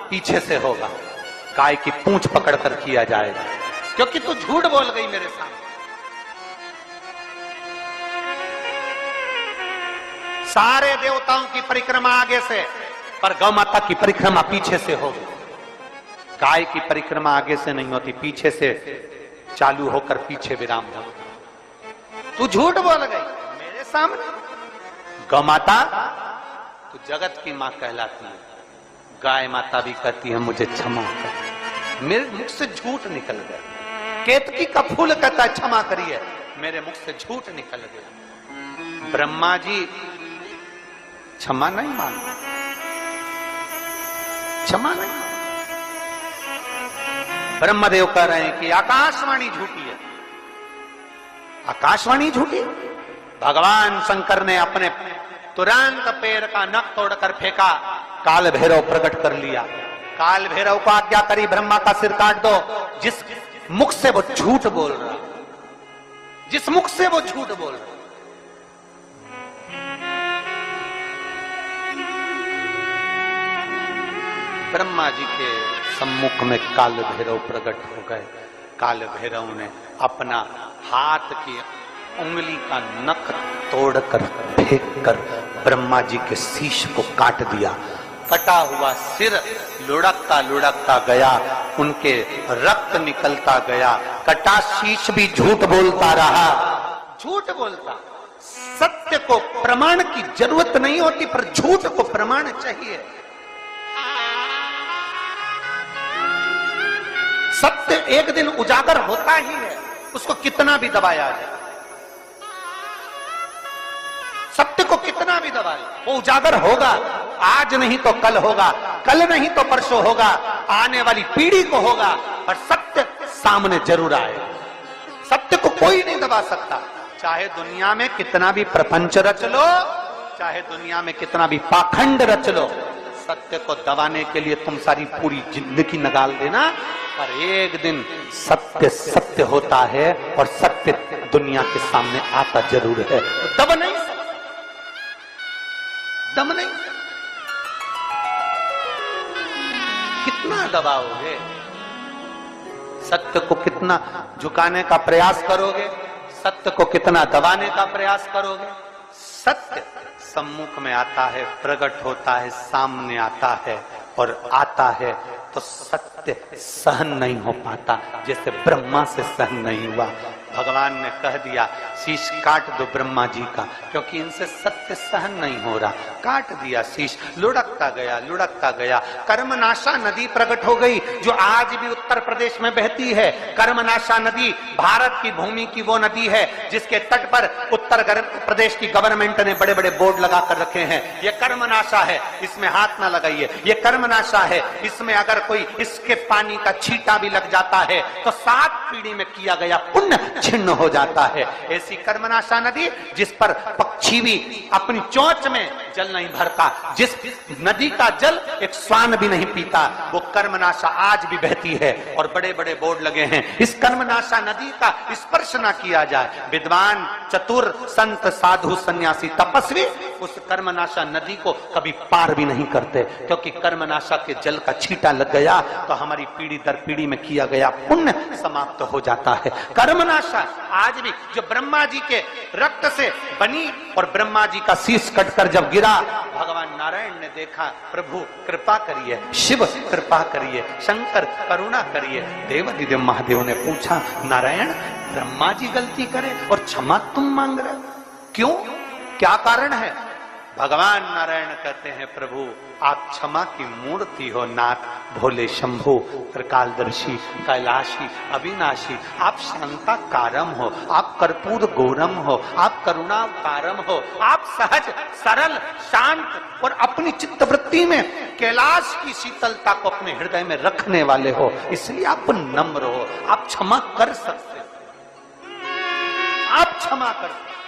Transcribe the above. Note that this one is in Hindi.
पीछे से होगा, गाय की पूंछ पकड़कर किया जाएगा, क्योंकि तू झूठ बोल गई मेरे सामने। सारे देवताओं की परिक्रमा आगे से, पर गौ माता की परिक्रमा पीछे से होगी। गाय की परिक्रमा आगे से नहीं होती, पीछे से चालू होकर पीछे विराम होती। तू झूठ बोल गई मेरे सामने। गौ माता तू जगत की मां कहलाती है। गाय माता भी कहती है मुझे क्षमा कर, मेरे मुख से झूठ निकल गया। केतकी का फूल कहता है क्षमा करिए, मेरे मुख से झूठ निकल गया। ब्रह्मा जी क्षमा नहीं मांगते, क्षमा नहीं। ब्रह्मदेव कह रहे हैं कि आकाशवाणी झूठी है। आकाशवाणी झूठी? भगवान शंकर ने अपने तुरंत पैर का नख तोड़कर फेंका, काल भैरव प्रकट कर लिया। काल भैरव को आज्ञा करी ब्रह्मा का सिर काट दो। जिस मुख से वो झूठ बोल रहा, जिस मुख से वो झूठ बोल रहा। ब्रह्मा जी के सम्मुख में काल भैरव प्रकट हो गए। काल भैरव ने अपना हाथ की उंगली का नख तोड़कर फेंककर ब्रह्मा जी के शीश को काट दिया। कटा हुआ सिर लुढ़कता लुढ़कता गया, उनके रक्त निकलता गया। कटा शीश भी झूठ बोलता रहा, झूठ बोलता। सत्य को प्रमाण की जरूरत नहीं होती, पर झूठ को प्रमाण चाहिए। सत्य एक दिन उजागर होता ही है, उसको कितना भी दबाया जाए। सत्य को कितना भी दबाए वो उजागर होगा। आज नहीं तो कल होगा, कल नहीं तो परसों होगा, आने वाली पीढ़ी को होगा, पर सत्य सामने जरूर आएगा। सत्य को कोई नहीं दबा सकता। चाहे दुनिया में कितना भी प्रपंच रच लो, चाहे दुनिया में कितना भी पाखंड रच लो, सत्य को दबाने के लिए तुम सारी पूरी जिंदगी निकाल देना, पर एक दिन सत्य सत्य होता है और सत्य दुनिया के सामने आता जरूर है। तो दब नहीं, दम नहीं। कितना दबाओगे? सत्य को कितना झुकाने का प्रयास करोगे? सत्य को कितना दबाने का प्रयास करोगे? सत्य सम्मुख में आता है, प्रकट होता है, सामने आता है और आता है तो सत्य सहन नहीं हो पाता, जैसे ब्रह्मा से सहन नहीं हुआ। भगवान ने कह दिया शीश काट दो ब्रह्मा जी का, क्योंकि इनसे सत्य सहन नहीं हो रहा। काट दिया शीश, लुढ़कता गया, लुढ़कता गया। कर्मनाशा नदी प्रकट हो गई, जो आज भी उत्तर प्रदेश में बहती है। कर्मनाशा नदी भारत की भूमि की वो नदी है जिसके तट पर उत्तर प्रदेश की गवर्नमेंट ने बड़े बड़े बोर्ड लगा कर रखे हैं, ये कर्मनाशा है, इसमें हाथ ना लगाइए, ये कर्मनाशा है, इसमें अगर कोई इसके पानी का छींटा भी लग जाता है तो 7 पीढ़ी में किया गया पुण्य छिन्न हो जाता है। ऐसी कर्मनाशा नदी जिस पर पक्षी भी अपनी चोंच में जल नहीं भरता, जिस नदी का जल एक श्वान भी नहीं पीता, वो कर्मनाशा आज भी बहती है और बड़े बड़े बोर्ड लगे हैं इस कर्मनाशा नदी का स्पर्श ना किया जाए। विद्वान, चतुर, संत, साधु, सन्यासी, तपस्वी उस कर्मनाशा नदी को कभी पार भी नहीं करते, क्योंकि कर्मनाशा के जल का छींटा लग गया तो हमारी पीढ़ी दर पीढ़ी में किया गया पुण्य समाप्त हो जाता है। कर्मनाशा आज भी जो ब्रह्मा जी के रक्त से बनी और ब्रह्मा जी का शीश कटकर जब गिरा, भगवान नारायण ने देखा, प्रभु कृपा करिए, शिव कृपा करिए, शंकर करुणा करिए। देवाधिदेव महादेव ने पूछा, नारायण ब्रह्मा जी गलती करे और क्षमा तुम मांग रहे हो, क्यों, क्या कारण है? भगवान नारायण कहते हैं, प्रभु आप क्षमा की मूर्ति हो नाथ, भोले शंभु, त्रिकालदर्शी, कैलाशी, अविनाशी, आप शांता कारम हो, आप कर्पूर गौरम हो, आप करुणा कारम हो, आप सहज सरल शांत और अपनी चित्तवृत्ति में कैलाश की शीतलता को अपने हृदय में रखने वाले हो, इसलिए आप नम्र हो, आप क्षमा कर सकते, आप क्षमा कर सकते।